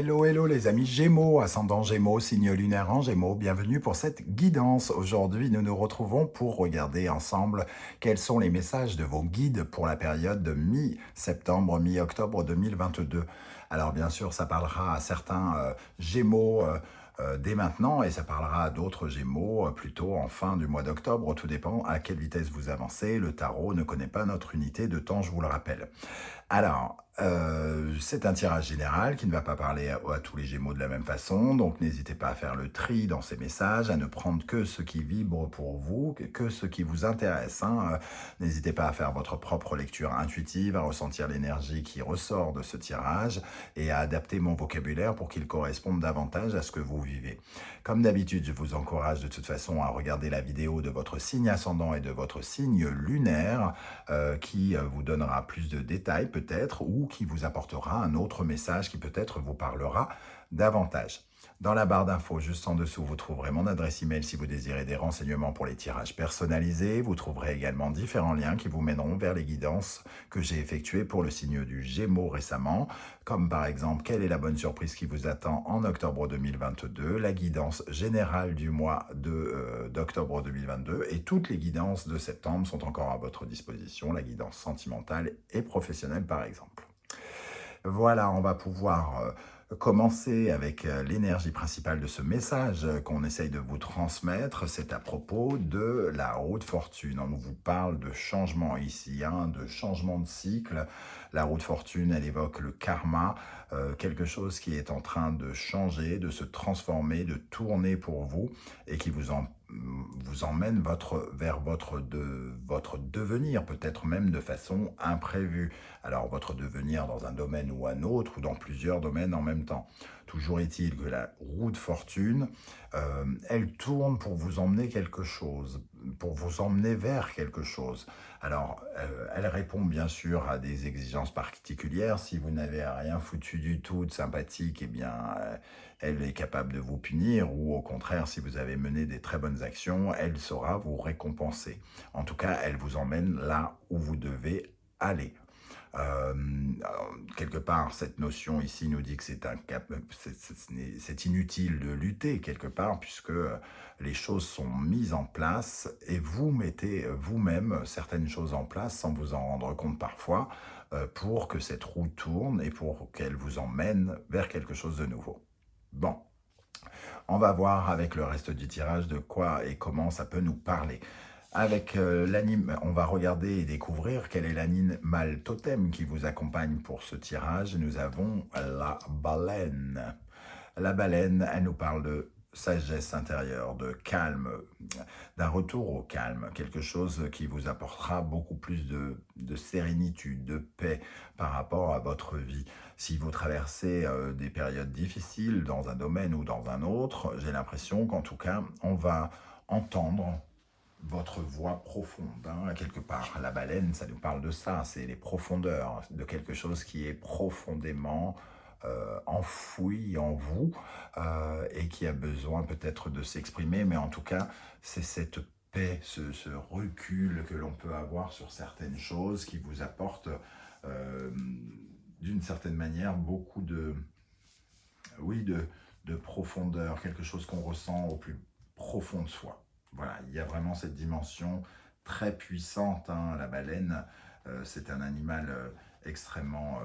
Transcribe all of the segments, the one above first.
Hello, hello les amis Gémeaux, ascendant Gémeaux, signe lunaire en Gémeaux, bienvenue pour cette guidance. Aujourd'hui, nous nous retrouvons pour regarder ensemble quels sont les messages de vos guides pour la période de mi-septembre, mi-octobre 2022. Alors bien sûr, ça parlera à certains Gémeaux dès maintenant et ça parlera à d'autres Gémeaux plutôt en fin du mois d'octobre. Tout dépend à quelle vitesse vous avancez. Le tarot ne connaît pas notre unité de temps, je vous le rappelle. Alors, c'est un tirage général qui ne va pas parler à tous les Gémeaux de la même façon, donc n'hésitez pas à faire le tri dans ces messages, à ne prendre que ce qui vibre pour vous, que ce qui vous intéresse. N'hésitez pas à faire votre propre lecture intuitive, à ressentir l'énergie qui ressort de ce tirage et à adapter mon vocabulaire pour qu'il corresponde davantage à ce que vous vivez. Comme d'habitude, je vous encourage de toute façon à regarder la vidéo de votre signe ascendant et de votre signe lunaire qui vous donnera plus de détails peut-être ou qui vous apportera un autre message qui peut-être vous parlera davantage. Dans la barre d'infos juste en dessous, vous trouverez mon adresse email si vous désirez des renseignements pour les tirages personnalisés. Vous trouverez également différents liens qui vous mèneront vers les guidances que j'ai effectuées pour le signe du Gémeaux récemment, comme par exemple quelle est la bonne surprise qui vous attend en octobre 2022, la guidance générale du mois d'octobre 2022 et toutes les guidances de septembre sont encore à votre disposition, la guidance sentimentale et professionnelle par exemple. Voilà, on va pouvoir commencer avec l'énergie principale de ce message qu'on essaye de vous transmettre. C'est à propos de la roue de fortune. On vous parle de changement ici, de changement de cycle. La roue de fortune, elle évoque le karma, quelque chose qui est en train de changer, de se transformer, de tourner pour vous et qui vous emmène vers votre devenir, peut-être même de façon imprévue. Alors, votre devenir dans un domaine ou un autre, ou dans plusieurs domaines en même temps. Toujours est-il que la roue de fortune, elle tourne pour vous emmener quelque chose, pour vous emmener vers quelque chose. Alors, elle répond bien sûr à des exigences particulières. Si vous n'avez rien foutu du tout de sympathique, eh bien, elle est capable de vous punir, ou au contraire, si vous avez mené des très bonnes actions, elle saura vous récompenser. En tout cas, elle vous emmène là où vous devez aller. Quelque part, cette notion ici nous dit que c'est inutile de lutter quelque part, puisque les choses sont mises en place et vous mettez vous-même certaines choses en place sans vous en rendre compte parfois, pour que cette roue tourne et pour qu'elle vous emmène vers quelque chose de nouveau. Bon, on va voir avec le reste du tirage de quoi et comment ça peut nous parler. Avec on va regarder et découvrir quel est l'animal totem qui vous accompagne pour ce tirage. Nous avons la baleine. La baleine, elle nous parle de sagesse intérieure, de calme, d'un retour au calme, quelque chose qui vous apportera beaucoup plus de sérénitude, de paix par rapport à votre vie. Si vous traversez des périodes difficiles dans un domaine ou dans un autre, j'ai l'impression qu'en tout cas, on va entendre votre voix profonde, quelque part. La baleine, ça nous parle de ça, c'est les profondeurs, de quelque chose qui est profondément enfoui en vous et qui a besoin peut-être de s'exprimer, mais en tout cas, c'est cette paix, ce recul que l'on peut avoir sur certaines choses qui vous apporte d'une certaine manière beaucoup de profondeur, quelque chose qu'on ressent au plus profond de soi. Voilà, il y a vraiment cette dimension très puissante. La baleine, c'est un animal extrêmement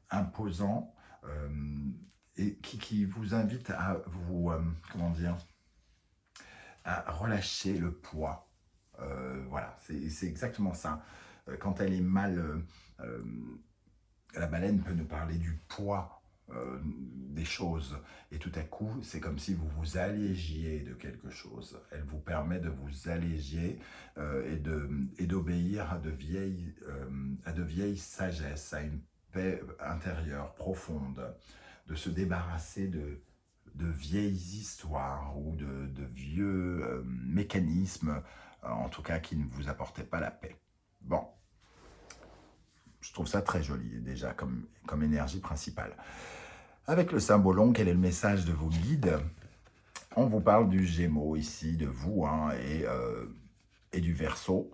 imposant et qui vous invite à vous, comment dire, à relâcher le poids. Voilà, c'est exactement ça. Quand elle est mal, la baleine peut nous parler du poids des choses et tout à coup c'est comme si vous vous allégiez de quelque chose. Elle vous permet de vous alléger et d'obéir à de vieilles sagesses, à une paix intérieure profonde, de se débarrasser de vieilles histoires ou de vieux mécanismes, en tout cas qui ne vous apportaient pas la paix. Bon, je trouve ça très joli déjà comme énergie principale. Avec le symbole, quel est le message de vos guides? On vous parle du Gémeaux ici, de vous, et du Verseau,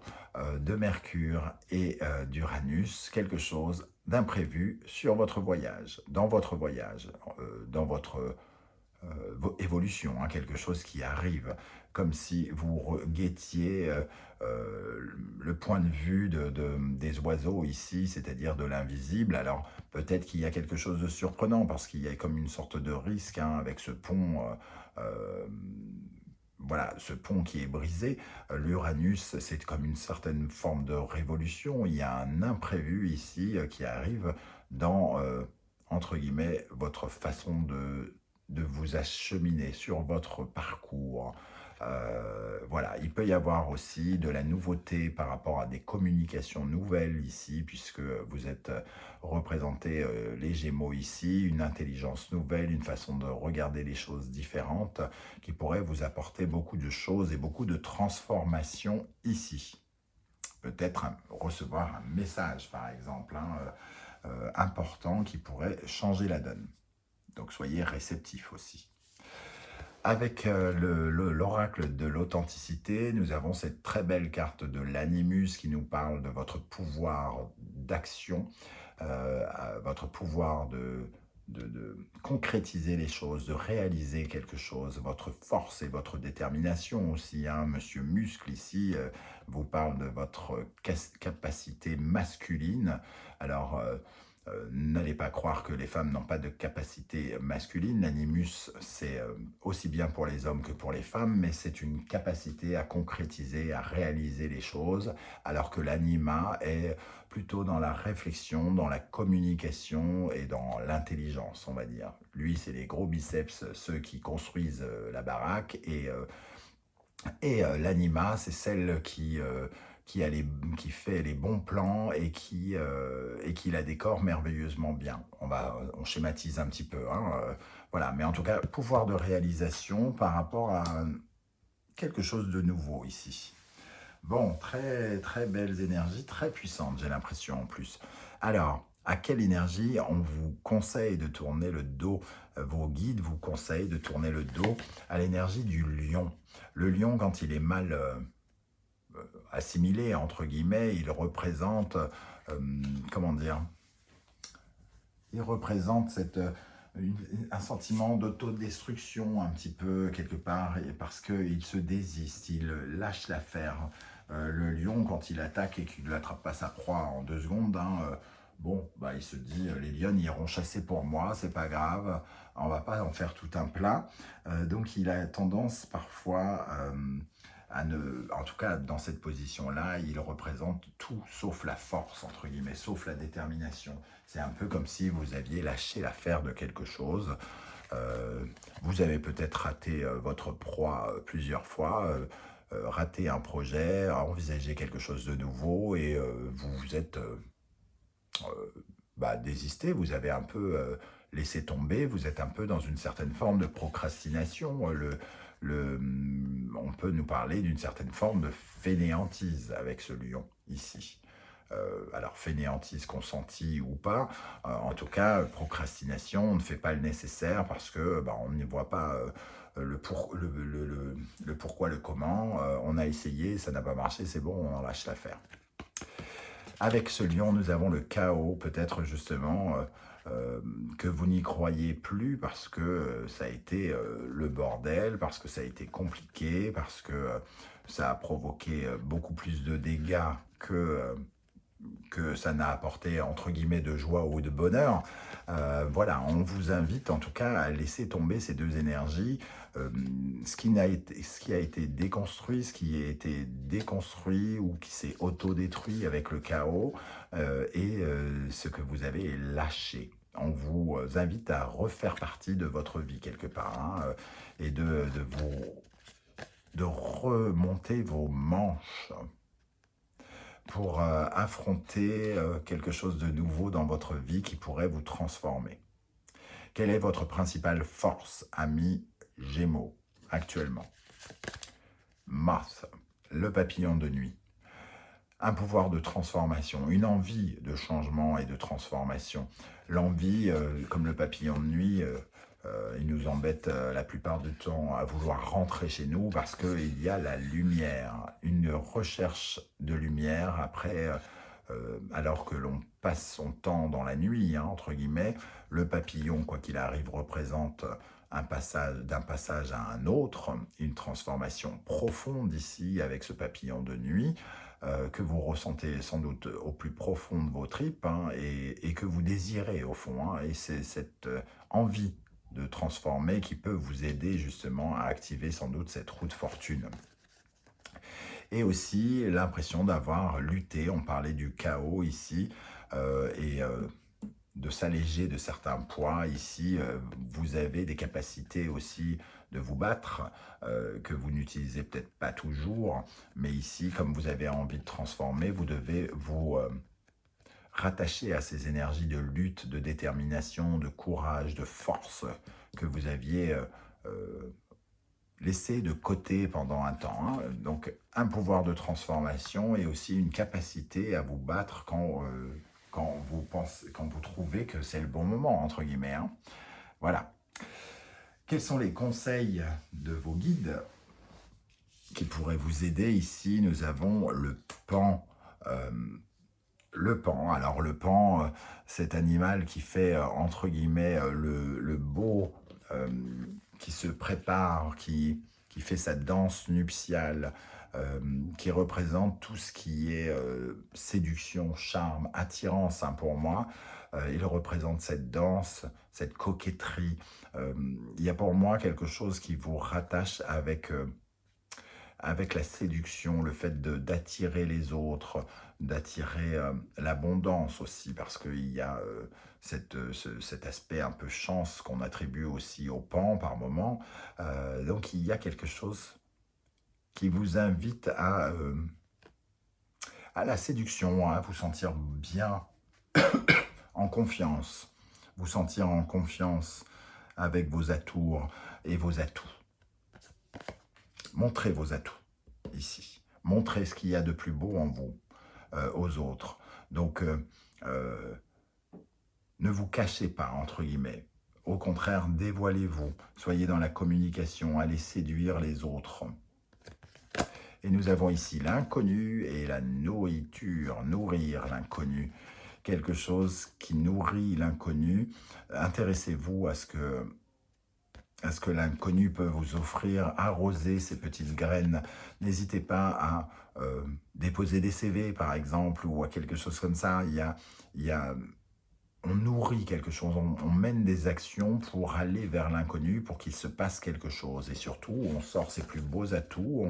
de Mercure et d'Uranus. Quelque chose d'imprévus sur votre voyage, dans votre évolution, hein, quelque chose qui arrive, comme si vous guettiez le point de vue des oiseaux ici, c'est-à-dire de l'invisible. Alors peut-être qu'il y a quelque chose de surprenant, parce qu'il y a comme une sorte de risque, hein, avec ce pont. Voilà, ce pont qui est brisé. L'Uranus, c'est comme une certaine forme de révolution. Il y a un imprévu ici qui arrive dans, entre guillemets, votre façon de vous acheminer sur votre parcours. Voilà, il peut y avoir aussi de la nouveauté par rapport à des communications nouvelles ici, puisque vous êtes représenté, les Gémeaux ici, une intelligence nouvelle, une façon de regarder les choses différentes, qui pourrait vous apporter beaucoup de choses et beaucoup de transformations ici. Peut-être recevoir un message, par exemple, hein, important, qui pourrait changer la donne. Donc soyez réceptifs aussi. Avec l'oracle de l'authenticité, nous avons cette très belle carte de l'animus qui nous parle de votre pouvoir d'action, votre pouvoir de concrétiser les choses, de réaliser quelque chose, votre force et votre détermination aussi, hein. Monsieur Muscle ici vous parle de votre capacité masculine. Alors, n'allez pas croire que les femmes n'ont pas de capacité masculine. L'animus, c'est aussi bien pour les hommes que pour les femmes, mais c'est une capacité à concrétiser, à réaliser les choses, alors que l'anima est plutôt dans la réflexion, dans la communication et dans l'intelligence, on va dire. Lui, c'est les gros biceps, ceux qui construisent la baraque, et l'anima, c'est celle qui fait les bons plans et qui la décore merveilleusement bien. On schématise un petit peu, hein, voilà. Mais en tout cas, pouvoir de réalisation par rapport à quelque chose de nouveau ici. Bon, très, très belles énergies, très puissantes, j'ai l'impression en plus. Alors, à quelle énergie on vous conseille de tourner le dos? Vos guides vous conseillent de tourner le dos à l'énergie du lion. Le lion, quand il est mal assimilé, entre guillemets, il représente, comment dire, il représente un sentiment d'autodestruction un petit peu quelque part, et parce qu'il se désiste, il lâche l'affaire. Le lion, quand il attaque et qu'il ne l'attrape pas sa proie en 2 secondes, hein, bon, bah, il se dit, les lionnes iront chasser pour moi, c'est pas grave, on va pas en faire tout un plat. Donc il a tendance parfois en tout cas dans cette position-là, il représente tout sauf la force, entre guillemets, sauf la détermination. C'est un peu comme si vous aviez lâché l'affaire de quelque chose. Vous avez peut-être raté votre proie plusieurs fois, raté un projet, envisagé quelque chose de nouveau, et vous vous êtes désisté, vous avez un peu laissé tomber, vous êtes un peu dans une certaine forme de procrastination. On peut nous parler d'une certaine forme de fainéantise avec ce lion ici. Alors fainéantise consentie ou pas, en tout cas procrastination, on ne fait pas le nécessaire parce que on n'y voit pas le pourquoi, le comment. On a essayé, ça n'a pas marché, c'est bon, on en lâche l'affaire. Avec ce lion, nous avons le chaos, peut-être justement que vous n'y croyez plus parce que ça a été le bordel, parce que ça a été compliqué, parce que ça a provoqué beaucoup plus de dégâts que ça n'a apporté, entre guillemets, de joie ou de bonheur. Voilà, on vous invite en tout cas à laisser tomber ces deux énergies. Ce qui a été déconstruit, ce qui a été déconstruit ou qui s'est autodétruit avec le chaos, et ce que vous avez lâché. On vous invite à refaire partie de votre vie quelque part, hein, et de remonter vos manches pour affronter quelque chose de nouveau dans votre vie qui pourrait vous transformer. Quelle est votre principale force, ami Gémeaux, actuellement? Mars, le papillon de nuit. Un pouvoir de transformation, une envie de changement et de transformation. L'envie, comme le papillon de nuit, il nous embête la plupart du temps à vouloir rentrer chez nous parce qu'il y a la lumière, une recherche de lumière après alors que l'on passe son temps dans la nuit, hein, entre guillemets. Le papillon, quoi qu'il arrive, représente un passage d'un passage à un autre, une transformation profonde ici avec ce papillon de nuit que vous ressentez sans doute au plus profond de vos tripes, hein, et que vous désirez au fond. Hein, et c'est cette envie de transformer qui peut vous aider justement à activer sans doute cette roue de fortune. Et aussi l'impression d'avoir lutté, on parlait du chaos ici, et de s'alléger de certains poids. Ici, vous avez des capacités aussi de vous battre, que vous n'utilisez peut-être pas toujours, mais ici, comme vous avez envie de transformer, vous devez vous rattacher à ces énergies de lutte, de détermination, de courage, de force que vous aviez laissé de côté pendant un temps. Hein. Donc, un pouvoir de transformation et aussi une capacité à vous battre quand vous trouvez que c'est le bon moment, entre guillemets. Hein. Voilà. Quels sont les conseils de vos guides qui pourraient vous aider? Ici, nous avons le pan. Le pan. Alors, le pan, cet animal qui fait, entre guillemets, le beau, qui se prépare, qui fait sa danse nuptiale, qui représente tout ce qui est séduction, charme, attirance, hein, pour moi. Il représente cette danse, cette coquetterie. Il y a pour moi quelque chose qui vous rattache avec la séduction, le fait d'attirer les autres, d'attirer l'abondance aussi, parce qu'il y a cet aspect un peu chance qu'on attribue aussi au pan par moment. Donc il y a quelque chose qui vous invite à la séduction, à vous sentir bien, en confiance, vous sentir en confiance avec vos atours et vos atouts. Montrez vos atouts ici. Montrez ce qu'il y a de plus beau en vous aux autres. Donc, ne vous cachez pas, entre guillemets. Au contraire, dévoilez-vous. Soyez dans la communication. Allez séduire les autres. Et nous avons ici l'inconnu et la nourriture. Nourrir l'inconnu. Quelque chose qui nourrit l'inconnu. Intéressez-vous à ce que l'inconnu peut vous offrir, arroser ces petites graines. N'hésitez pas à déposer des CV, par exemple, ou à quelque chose comme ça. On nourrit quelque chose, on mène des actions pour aller vers l'inconnu, pour qu'il se passe quelque chose. Et surtout, on sort ses plus beaux atouts,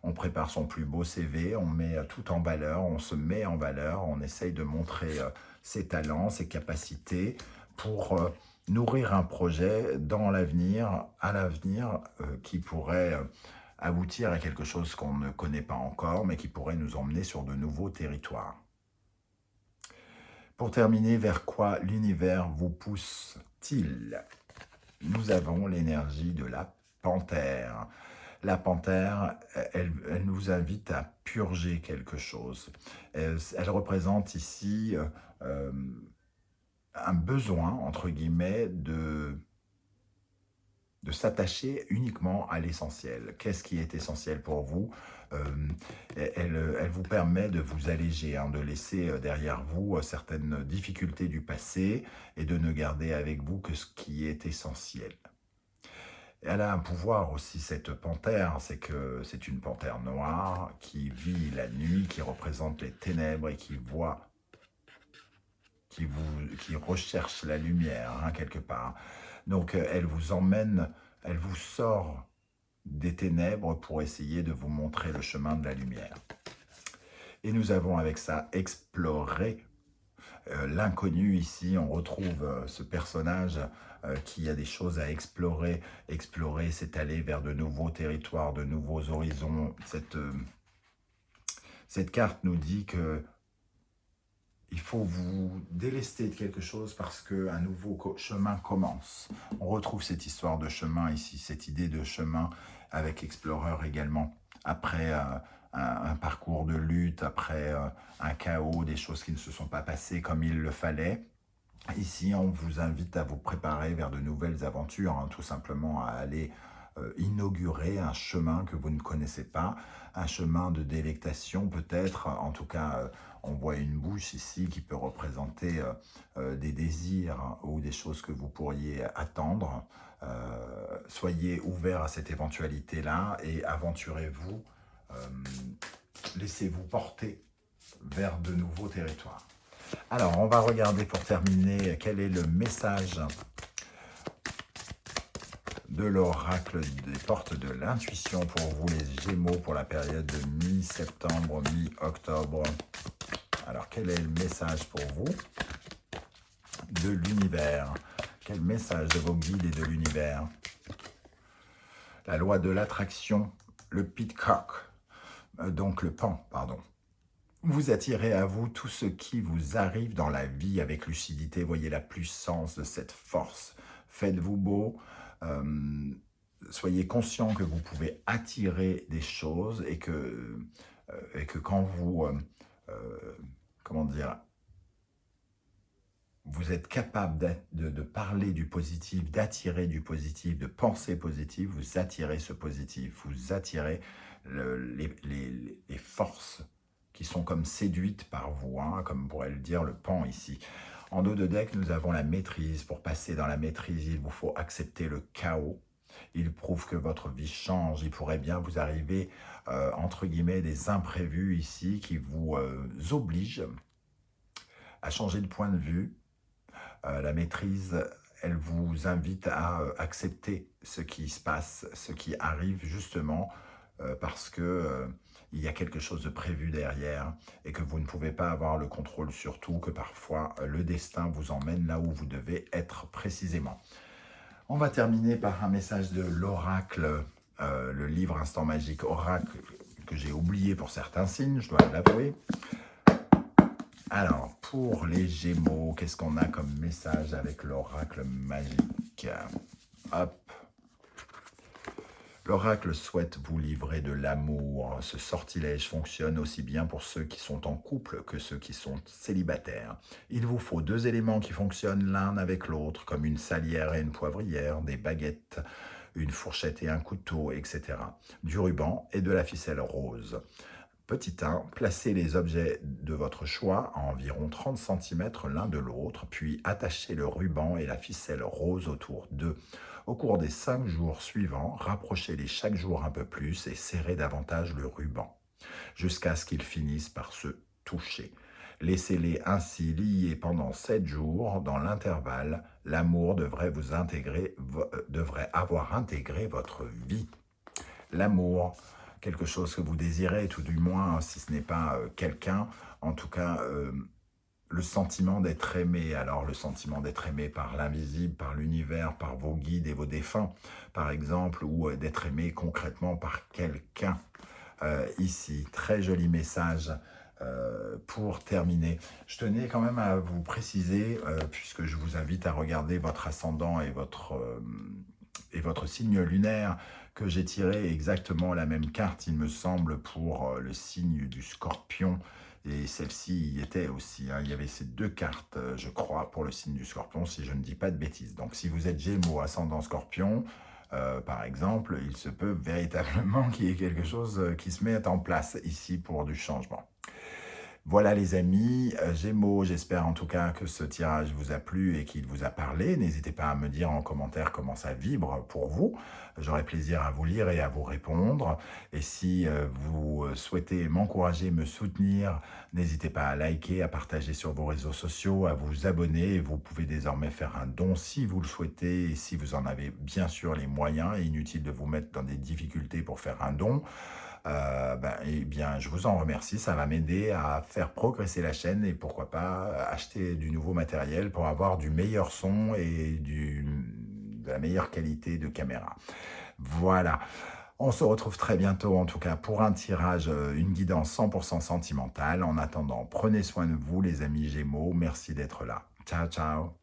on prépare son plus beau CV, on met tout en valeur, on se met en valeur, on essaye de montrer ses talents, ses capacités pour nourrir un projet dans l'avenir, à l'avenir, qui pourrait aboutir à quelque chose qu'on ne connaît pas encore, mais qui pourrait nous emmener sur de nouveaux territoires. Pour terminer, vers quoi l'univers vous pousse-t-il? Nous avons l'énergie de la panthère. La panthère, elle nous invite à purger quelque chose. Elle représente ici un besoin, entre guillemets, de s'attacher uniquement à l'essentiel. Qu'est-ce qui est essentiel pour vous? Elle vous permet de vous alléger, hein, de laisser derrière vous certaines difficultés du passé et de ne garder avec vous que ce qui est essentiel. Elle a un pouvoir aussi, cette panthère, c'est que c'est une panthère noire qui vit la nuit, qui représente les ténèbres et qui recherche la lumière, hein, quelque part. Donc elle vous emmène, elle vous sort des ténèbres pour essayer de vous montrer le chemin de la lumière. Et nous avons avec ça exploré l'inconnu ici. On retrouve ce personnage qui a des choses à explorer. Explorer, c'est aller vers de nouveaux territoires, de nouveaux horizons. Cette carte nous dit que il faut vous délester de quelque chose parce qu'un nouveau chemin commence. On retrouve cette histoire de chemin ici, cette idée de chemin avec Explorer également. Après un parcours de lutte, après un chaos, des choses qui ne se sont pas passées comme il le fallait. Ici, on vous invite à vous préparer vers de nouvelles aventures, hein, tout simplement à aller inaugurer un chemin que vous ne connaissez pas, un chemin de délectation peut-être. En tout cas, on voit une bouche ici qui peut représenter des désirs, hein, ou des choses que vous pourriez attendre. Soyez ouverts à cette éventualité-là et aventurez-vous, euh, laissez-vous porter vers de nouveaux territoires. Alors, on va regarder pour terminer quel est le message de l'oracle des portes de l'intuition pour vous les Gémeaux pour la période de mi-septembre, mi-octobre. Alors, quel est le message pour vous de l'univers? Quel message de vos guides et de l'univers? La loi de l'attraction, le pitcock, donc le pan, pardon. Vous attirez à vous tout ce qui vous arrive dans la vie avec lucidité. Voyez la puissance de cette force. Faites-vous beau. Soyez conscient que vous pouvez attirer des choses et que quand vous, comment dire, vous êtes capable de parler du positif, d'attirer du positif, de penser positif, vous attirez ce positif, vous attirez les forces qui sont comme séduites par vous, hein, comme pourrait le dire le pan ici. En dos de deck, nous avons la maîtrise. Pour passer dans la maîtrise, il vous faut accepter le chaos. Il prouve que votre vie change. Il pourrait bien vous arriver, entre guillemets, des imprévus ici qui vous obligent à changer de point de vue. La maîtrise, elle vous invite à accepter ce qui se passe, ce qui arrive justement parce que il y a quelque chose de prévu derrière et que vous ne pouvez pas avoir le contrôle sur tout, que parfois le destin vous emmène là où vous devez être précisément. On va terminer par un message de l'oracle, le livre Instant Magique Oracle que j'ai oublié pour certains signes, je dois l'avouer. Alors, pour les Gémeaux, qu'est-ce qu'on a comme message avec l'oracle magique? Hop. L'oracle souhaite vous livrer de l'amour. Ce sortilège fonctionne aussi bien pour ceux qui sont en couple que ceux qui sont célibataires. Il vous faut deux éléments qui fonctionnent l'un avec l'autre, comme une salière et une poivrière, des baguettes, une fourchette et un couteau, etc. Du ruban et de la ficelle rose. Petit 1, placez les objets de votre choix à environ 30 cm l'un de l'autre, puis attachez le ruban et la ficelle rose autour d'eux. Au cours des 5 jours suivants, rapprochez-les chaque jour un peu plus et serrez davantage le ruban, jusqu'à ce qu'ils finissent par se toucher. Laissez-les ainsi liés pendant 7 jours. Dans l'intervalle, l'amour devrait avoir intégré votre vie. L'amour, quelque chose que vous désirez, tout du moins, si ce n'est pas quelqu'un, en tout cas, le sentiment d'être aimé. Alors, le sentiment d'être aimé par l'invisible, par l'univers, par vos guides et vos défunts, par exemple, ou d'être aimé concrètement par quelqu'un. Ici, très joli message. Pour terminer, je tenais quand même à vous préciser, puisque je vous invite à regarder votre ascendant et votre signe lunaire, que j'ai tiré exactement la même carte, il me semble, pour le signe du Scorpion. Et celle-ci y était aussi. Hein. Il y avait ces deux cartes, je crois, pour le signe du Scorpion, si je ne dis pas de bêtises. Donc, si vous êtes Gémeaux, ascendant Scorpion, par exemple, il se peut véritablement qu'il y ait quelque chose qui se mette en place ici pour du changement. Voilà les amis, Gémeaux, j'espère en tout cas que ce tirage vous a plu et qu'il vous a parlé. N'hésitez pas à me dire en commentaire comment ça vibre pour vous. J'aurai plaisir à vous lire et à vous répondre. Et si vous souhaitez m'encourager, me soutenir, n'hésitez pas à liker, à partager sur vos réseaux sociaux, à vous abonner. Vous pouvez désormais faire un don si vous le souhaitez et si vous en avez bien sûr les moyens. Inutile de vous mettre dans des difficultés pour faire un don. Eh bien, je vous en remercie, ça va m'aider à faire progresser la chaîne et pourquoi pas acheter du nouveau matériel pour avoir du meilleur son et de la meilleure qualité de caméra. Voilà, on se retrouve très bientôt en tout cas pour un tirage, une guidance 100% sentimentale. En attendant, prenez soin de vous les amis Gémeaux, merci d'être là. Ciao, ciao.